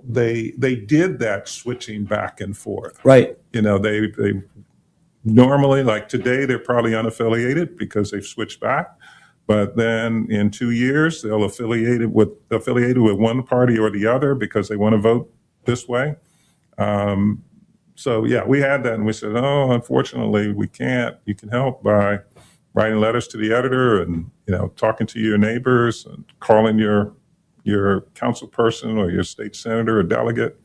they did that switching back and forth. Right. They normally, like today, they're probably unaffiliated because they've switched back. But then in 2 years, they'll affiliated with one party or the other because they want to vote this way. Um, so yeah, we had that, and we said, oh, unfortunately, we can't. You can help by writing letters to the editor, and talking to your neighbors, and calling your council person or your state senator or delegate,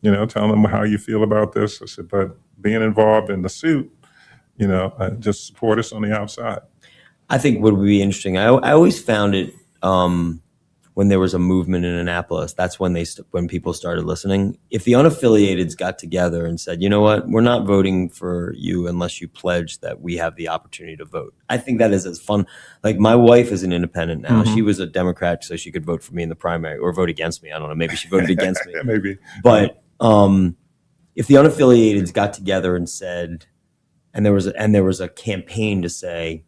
telling them how you feel about this. I said, but being involved in the suit, just support us on the outside. I think what would be interesting. I always found it when there was a movement in Annapolis. That's when when people started listening. If the unaffiliateds got together and said, you know what, we're not voting for you unless you pledge that we have the opportunity to vote. I think that is as fun. Like my wife is an independent now. Mhm. She was a Democrat, so she could vote for me in the primary or vote against me. I don't know. Maybe she voted against me. Maybe. But if the unaffiliateds got together and said, and there was a campaign to say,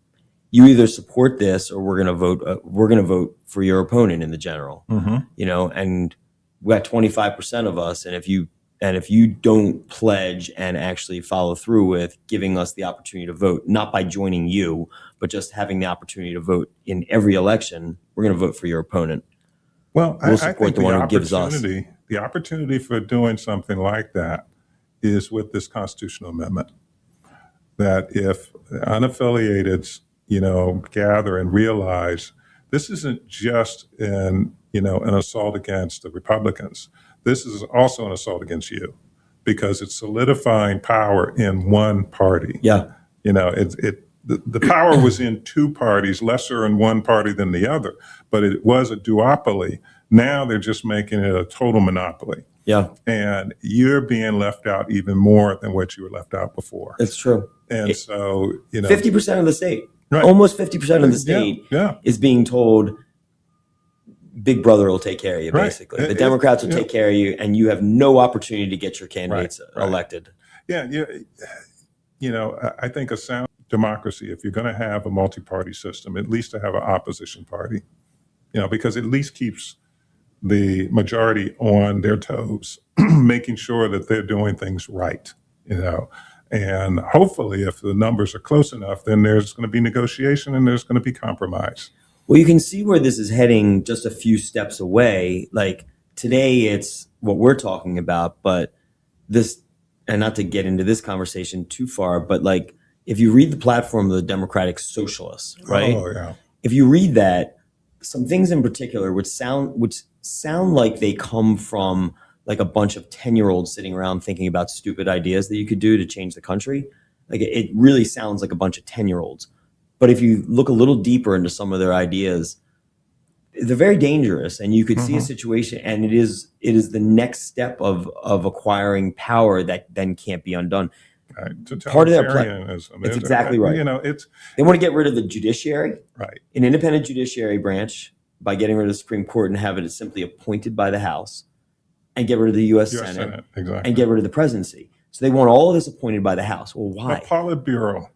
you either support this or we're going to vote. We're going to vote for your opponent in the general. Mhm. And we got 25% of us, and if you don't pledge and actually follow through with giving us the opportunity to vote, not by joining you, but just having the opportunity to vote in every election, we're going to vote for your opponent. Well, We'll I support think the one who gives us. the opportunity for doing something like that is with this constitutional amendment. That if unaffiliated, gather and realize this isn't just an assault against the Republicans. This is also an assault against you, because it's solidifying power in one party. Yeah. The power was in two parties, lesser in one party than the other, but it was a duopoly. Now they're just making it a total monopoly. Yeah. And you're being left out even more than what you were left out before. That's true. And so, 50% of the state, right. almost 50% of the state Yeah. is being told Big Brother will take care of you, Right. basically. The Democrats will take care of you, and you have no opportunity to get your candidates Right. elected. Yeah. I think a sound democracy, if you're going to have a multi-party system, at least to have an opposition party, because at least keeps the majority on their toes, making sure that they're doing things right, and hopefully if the numbers are close enough, then there's going to be negotiation and there's going to be compromise. Well, you can see where this is heading just a few steps away. Like today, it's what we're talking about, but this, and not to get into this conversation too far, but like if you read the platform of the Democratic Socialists, right? Oh, yeah. If you read that, some things in particular would sound like they come from like a bunch of 10-year-olds sitting around thinking about stupid ideas that you could do to change the country. Like it really sounds like a bunch of 10-year-olds. But if you look a little deeper into some of their ideas, they're very dangerous, and you could see a situation, and it is the next step of acquiring power that then can't be undone. Right. Part of their Totalitarianism. It's exactly right. It's They want to get rid of the judiciary, right. an independent judiciary branch, by getting rid of the Supreme Court and have it simply appointed by the House, and get rid of the U.S. Senate, exactly. and get rid of the presidency. So they want all of this appointed by the House. Well, why? A Politburo.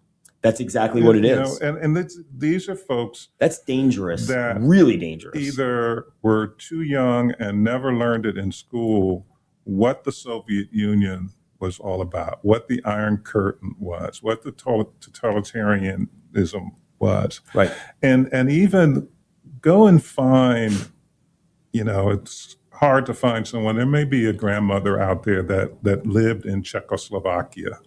That's exactly what it is. And these are folks That's dangerous, that really dangerous. either were too young and never learned it in school what the Soviet Union was all about, what the Iron Curtain was, what the totalitarianism was. Right. And even go and find, it's hard to find someone. There may be a grandmother out there that lived in Czechoslovakia,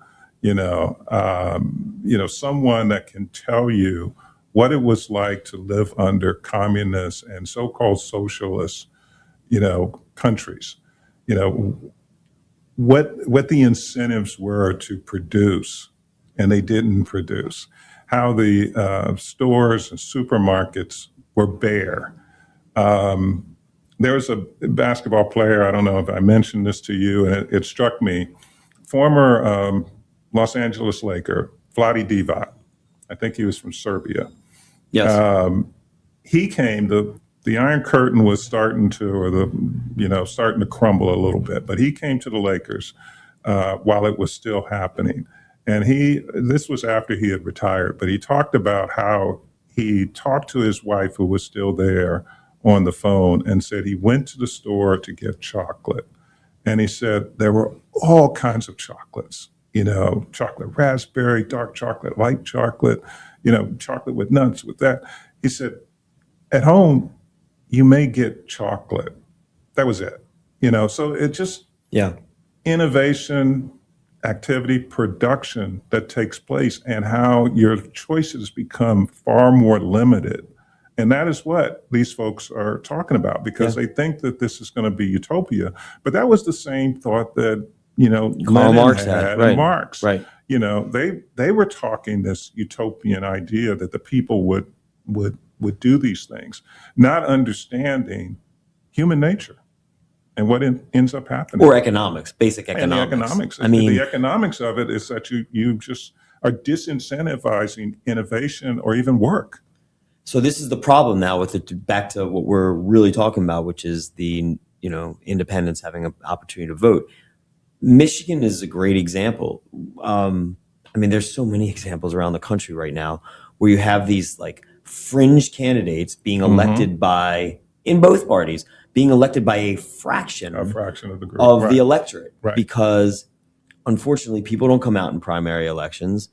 someone that can tell you what it was like to live under communist and so-called socialist, countries, what the incentives were to produce, and they didn't produce, how the stores and supermarkets were bare. There was a basketball player, I don't know if I mentioned this to you, and it struck me, former Los Angeles Laker, Vlade Divac. I think he was from Serbia. Yes. He came, the Iron Curtain was starting to crumble a little bit, but he came to the Lakers while it was still happening. And this was after he had retired, but he talked about how he talked to his wife, who was still there, on the phone, and said he went to the store to get chocolate. And he said there were all kinds of chocolates, chocolate raspberry, dark chocolate, light chocolate, chocolate with nuts, with that. He said, at home, you may get chocolate. That was it. So it just Yeah. innovation, activity, production that takes place, and how your choices become far more limited. And that is what these folks are talking about, Yeah. because they think that this is going to be utopia. But that was the same thought that, Karl Lenin Marx had. had and Right. Marx. Right. They were talking this utopian idea that the people would do these things, not understanding human nature and what ends up happening. Or economics, basic And the economics. economics, I the mean, economics of it is that you just are disincentivizing innovation or even work. so this is the problem now with it. Back to what we're really talking about, which is the independents having an opportunity to vote. Michigan is a great example. I mean, there's so many examples around the country right now where you have these like fringe candidates being elected by, in both parties, being elected by a A fraction fraction of the group, of the right? electorate, Right. because unfortunately people don't come out in primary elections,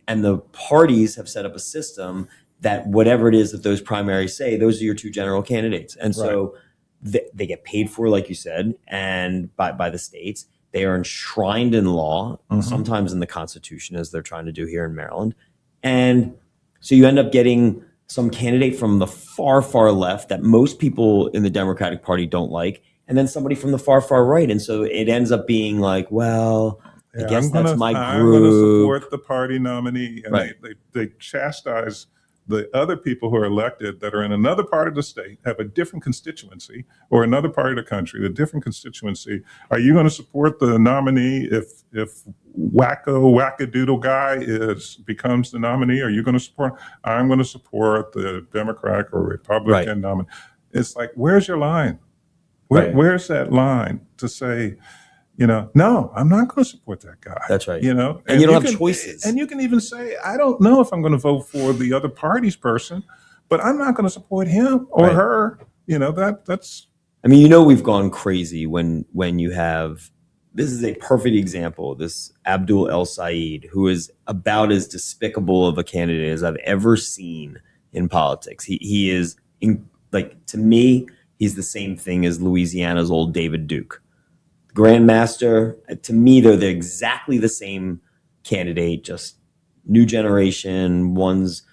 and the parties have set up a system that whatever it is that those primaries say, those are your two general candidates. And so they get paid for, like you said, and by the states. They are enshrined in law, sometimes in the Constitution, as they're trying to do here in Maryland. And so you end up getting some candidate from the far, far left that most people in the Democratic Party don't like, and then somebody from the far, far right. And so it ends up being like, well, I Yeah, guess that's my I'm gonna group. support the party nominee, and Right. they chastise the other people who are elected that are in another part of the state, have a different constituency, or another part of the country, a different constituency. Are you going to support the nominee if wackadoodle guy becomes the nominee? Are you going to support? I'm going to support the Democratic or Republican nominee. It's like, where's your line? Right. Where's that line to say, no, I'm not going to support that guy. That's right. And And you don't have choices. And you can even say, I don't know if I'm going to vote for the other party's person, but I'm not going to support him or Right. her. That's I mean, we've gone crazy when you have, this is a perfect example, this Abdul El Said, who is about as despicable of a candidate as I've ever seen in politics. He is like, to me, he's the same thing as Louisiana's old David Duke. Grandmaster, to me, they're exactly the same candidate, just new generation. One's,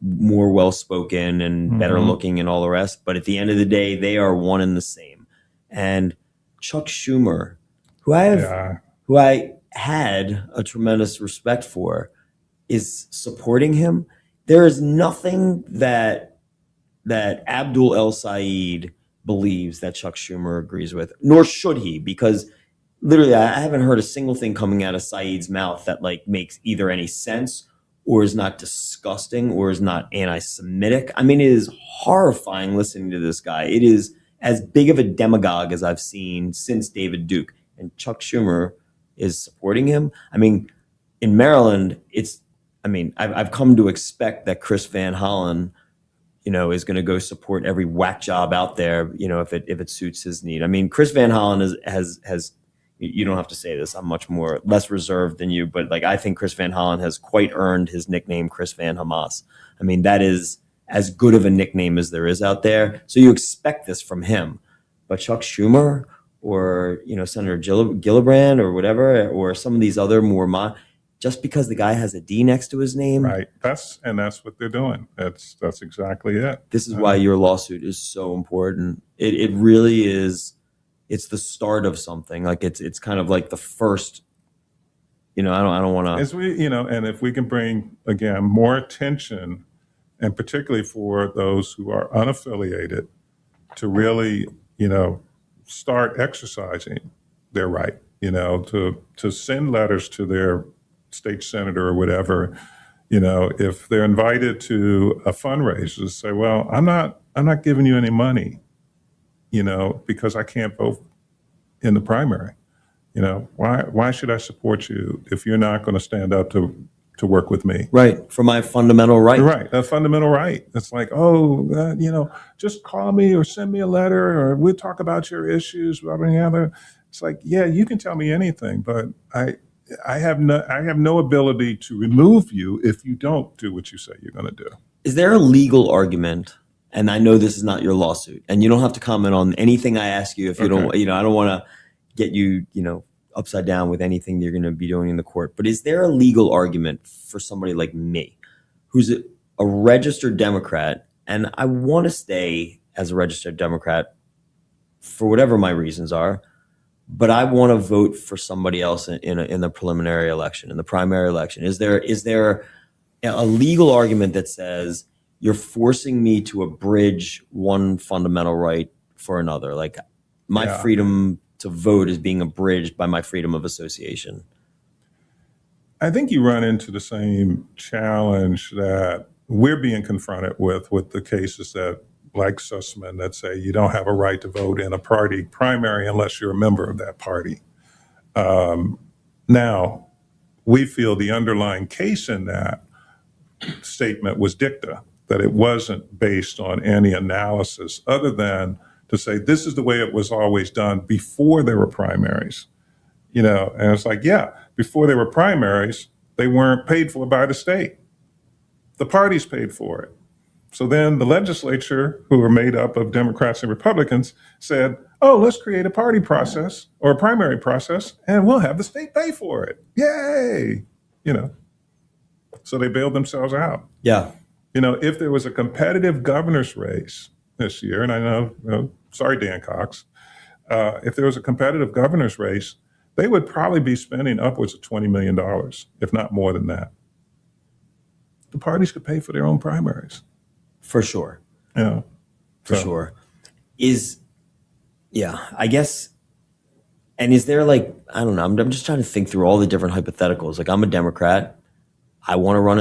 more well spoken and better looking and all the rest. But at the end of the day, they are one and the same. And Chuck Schumer, who I had a tremendous respect for, is supporting him. There is nothing that Abdul El Said believes that Chuck Schumer agrees with, nor should he, because literally I haven't heard a single thing coming out of Said's mouth that like makes either any sense or is not disgusting or is not anti-Semitic. I mean, it is horrifying listening to this guy. It is as big of a demagogue as I've seen since David Duke, and Chuck Schumer is supporting him. I mean, in Maryland, I've come to expect that Chris Van Hollen, is going to go support every whack job out there, if it suits his need. I mean, Chris Van Hollen has you don't have to say this. I'm much less reserved than you, but like I think Chris Van Hollen has quite earned his nickname, Chris Van Hamas. I mean, that is as good of a nickname as there is out there. So you expect this from him. But Chuck Schumer or Senator Gillibrand or whatever, or some of these other more just because the guy has a D next to his name. right. That's what they're doing. That's exactly it. This is why your lawsuit is so important. It really is. It's the start of something. Like it's kind of like the first. I don't want to. As we, and if we can bring again more attention, and particularly for those who are unaffiliated, to really, start exercising their right, to send letters to their state senator or whatever, if they're invited to a fundraiser, say, well, I'm not giving you any money, because I can't vote in the primary. Why should I support you if you're not going to stand up to work with me? Right. For my fundamental right. Right. A fundamental right. It's like, just call me or send me a letter or we'll talk about your issues, blah, blah, blah. It's like, yeah, you can tell me anything, but I have no ability to remove you if you don't do what you say you're going to do. Is there a legal argument? And I know this is not your lawsuit, and you don't have to comment on anything I ask you if you don't. Okay. You know, I don't want to get you, upside down with anything you're going to be doing in the court. But is there a legal argument for somebody like me, who's a registered Democrat, and I want to stay as a registered Democrat for whatever my reasons are, but I want to vote for somebody else in the preliminary election, in the primary election? Is there a legal argument that says you're forcing me to abridge one fundamental right for another? Like my Yeah. freedom to vote is being abridged by my freedom of association. I think you run into the same challenge that we're being confronted with the cases that, like Sussman, that say you don't have a right to vote in a party primary unless you're a member of that party. Now, we feel the underlying case in that statement was dicta, that it wasn't based on any analysis other than to say this is the way it was always done before there were primaries. And it's like, yeah, before there were primaries, they weren't paid for by the state. The parties paid for it. So then the legislature, who were made up of Democrats and Republicans, said, oh, let's create a party process or a primary process, and we'll have the state pay for it. Yay! You know, so they bailed themselves out. Yeah. If there was a competitive governor's race this year, and I know, sorry, Dan Cox, if there was a competitive governor's race, they would probably be spending upwards of $20 million, if not more than that. The parties could pay for their own primaries. For sure. Yeah. For sure. I guess, and is there like, I don't know, I'm just trying to think through all the different hypotheticals. Like I'm a Democrat. I want to run,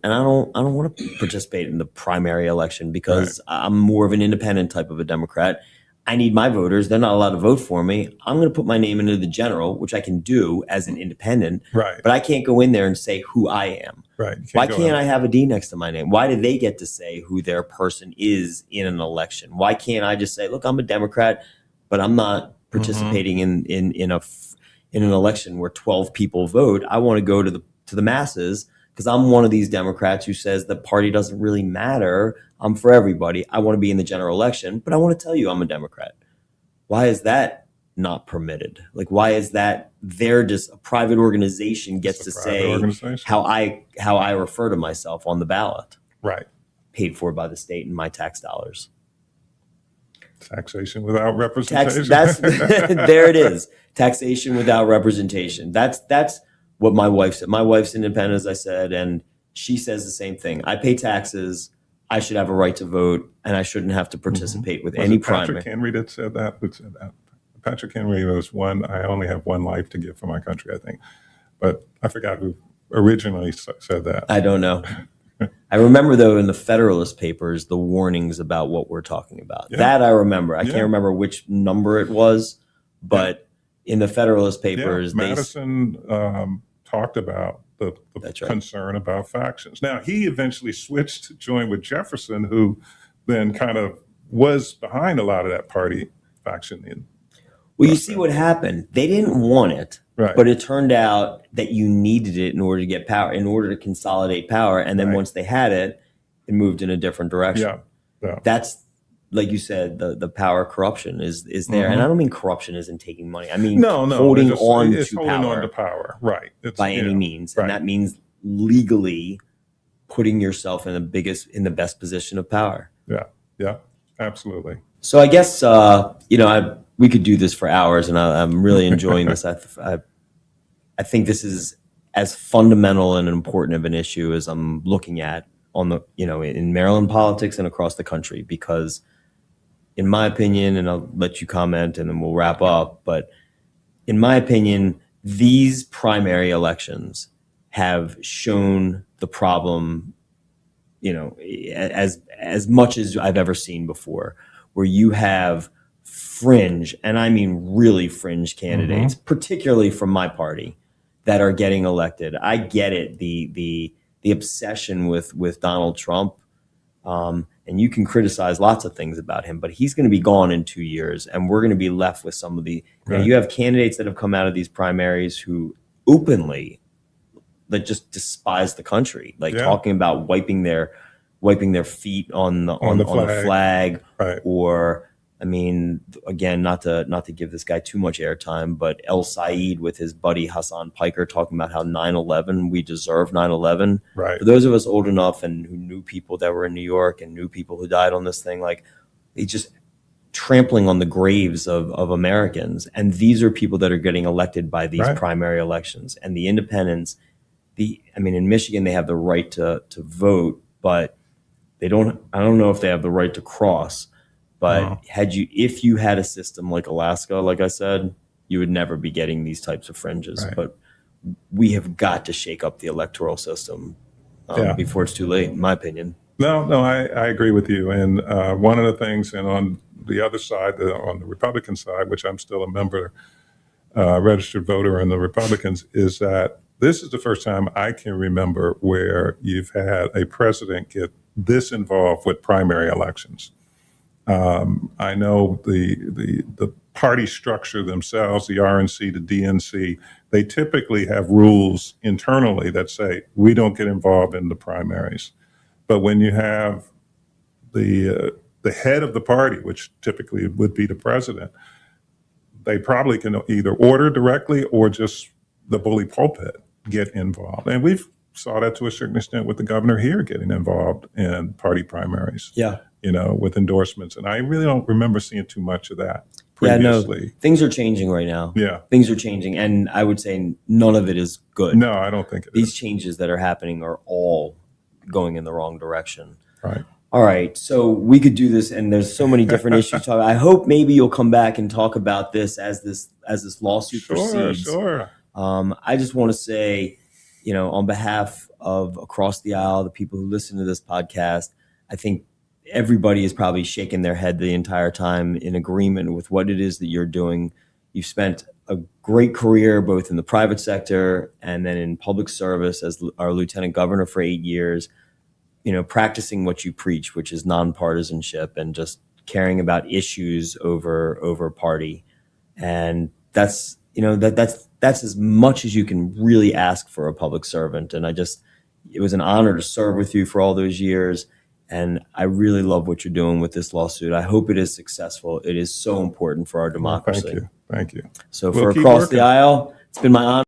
and I don't want to participate in the primary election because I'm more of an independent type of a Democrat. I need my voters. They're not allowed to vote for me. I'm going to put my name into the general, which I can do as an independent. Right. But I can't go in there and say who I am. Right. Why can't I have a D next to my name? Why do they get to say who their person is in an election? Why can't I just say, look, I'm a Democrat, but I'm not participating in an election where 12 people vote. I want to go to the masses because I'm one of these Democrats who says the party doesn't really matter. I'm for everybody. I want to be in the general election, but I want to tell you I'm a Democrat. Why is that not permitted? Like, why is that they're just a private organization gets to say how I refer to myself on the ballot? Right. Paid for by the state and my tax dollars. Taxation without representation. There it is. Taxation without representation. That's what my wife said. My wife's independent, as I said, and she says the same thing. I pay taxes. I should have a right to vote, and I shouldn't have to participate with any primary. Patrick Henry that said that. Who said that? Patrick Henry was one. I only have one life to give for my country, I think, but I forgot who originally said that. I don't know. I remember though in the Federalist Papers the warnings about what we're talking about. Yeah. That I remember. I can't remember which number it was, but in the Federalist Papers, Madison talked about the concern about factions. Now, he eventually switched to join with Jefferson, who then kind of was behind a lot of that party faction. Well, you see what happened. They didn't want it, but it turned out that you needed it in order to get power, in order to consolidate power. And then once they had it, it moved in a different direction. Yeah. That's, like you said, the power corruption is there. And I don't mean corruption isn't taking money. I mean holding on to power. Right. By any means. And that means legally putting yourself in the best position of power. Yeah, absolutely. So I guess, we could do this for hours, and I'm really enjoying this. I think this is as fundamental and important of an issue as I'm looking at in Maryland politics and across the country, because in my opinion, and I'll let you comment and then we'll wrap up, but in my opinion, these primary elections have shown the problem, as much as I've ever seen before, where you have fringe, and I mean really fringe candidates, particularly from my party, that are getting elected. I get it, the obsession with Donald Trump, and you can criticize lots of things about him, but he's going to be gone in 2 years, and we're going to be left with some of the. You have candidates that have come out of these primaries who openly, that just despise the country, talking about wiping their wiping their feet on the On the on the flag. flag, Right. or I mean, again, not to give this guy too much airtime, but El Said with his buddy Hassan Piker talking about how 9/11, we deserve 9/11. Right. For those of us old enough and who knew people that were in New York and knew people who died on this thing, like, they just trampling on the graves of Americans. And these are people that are getting elected by these Right. primary elections. And the independents, I mean, in Michigan, they have the right to vote, but I don't know if they have the right to cross. But if you had a system like Alaska, like I said, you would never be getting these types of fringes. Right. But we have got to shake up the electoral system Yeah. before it's too late, in my opinion. No, I agree with you. And one of the things, and on the other side, on the Republican side, which I'm still a member, registered voter in the Republicans, is that this is the first time I can remember where you've had a president get this involved with primary elections. I know the party structure themselves, the RNC, the DNC, they typically have rules internally that say we don't get involved in the primaries. But when you have the head of the party, which typically would be the president, they probably can either order directly or just the bully pulpit get involved. And we've saw that to a certain extent with the governor here getting involved in party primaries. Yeah. With endorsements. And I really don't remember seeing too much of that Yeah, no, previously. things are changing right now. Yeah. Things are changing. And I would say none of it is good. No, I don't think it These is. changes that are happening are all going in the wrong direction. Right. All right. So we could do this, and there's so many different issues to talk about. I hope maybe you'll come back and talk about this as this lawsuit proceeds. Sure. I just want to say, on behalf of across the aisle, the people who listen to this podcast, I think everybody is probably shaking their head the entire time in agreement with what it is that you're doing. You've spent a great career both in the private sector and then in public service as our lieutenant governor for 8 years, practicing what you preach, which is nonpartisanship and just caring about issues over party. And that's as much as you can really ask for a public servant. And it was an honor to serve with you for all those years. And I really love what you're doing with this lawsuit. I hope it is successful. It is so important for our democracy. Thank you. So We'll for keep Across the working. Aisle, it's been my honor.